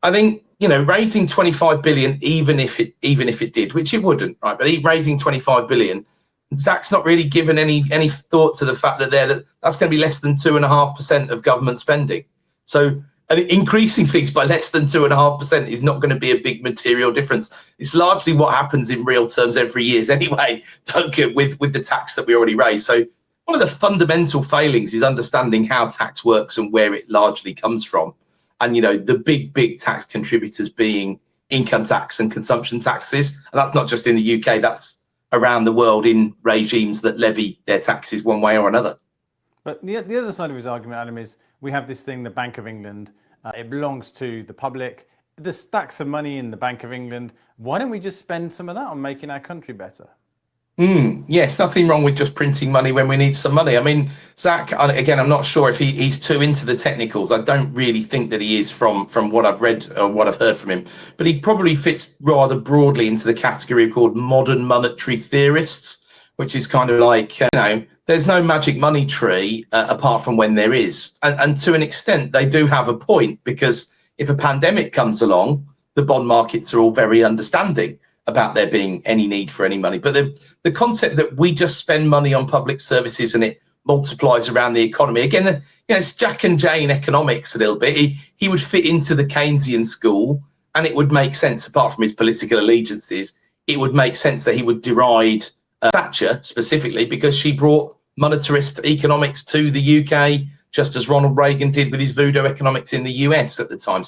I think, raising 25 billion, even if it did, which it wouldn't, right? But raising 25 billion, Zach's not really given any thought to the fact that that's going to be less than 2.5% of government spending. So increasing things by less than 2.5% is not going to be a big material difference. It's largely what happens in real terms every year anyway, Duncan, with the tax that we already raised. So one of the fundamental failings is understanding how tax works and where it largely comes from. And, the big tax contributors being income tax and consumption taxes. And that's not just in the UK, that's around the world in regimes that levy their taxes one way or another. But the other side of his argument, Adam, is we have this thing, the Bank of England. It belongs to the public. There's stacks of money in the Bank of England. Why don't we just spend some of that on making our country better? Yes, nothing wrong with just printing money when we need some money. I mean, Zach, again, I'm not sure if he's too into the technicals. I don't really think that he is from what I've read or what I've heard from him. But he probably fits rather broadly into the category called modern monetary theorists, which is kind of like, there's no magic money tree apart from when there is. And to an extent, they do have a point, because if a pandemic comes along, the bond markets are all very understanding about there being any need for any money. But the concept that we just spend money on public services and it multiplies around the economy, again, it's Jack and Jane economics a little bit. He would fit into the Keynesian school, and it would make sense, apart from his political allegiances, it would make sense that he would deride Thatcher specifically, because she brought monetarist economics to the UK, just as Ronald Reagan did with his voodoo economics in the US at the time.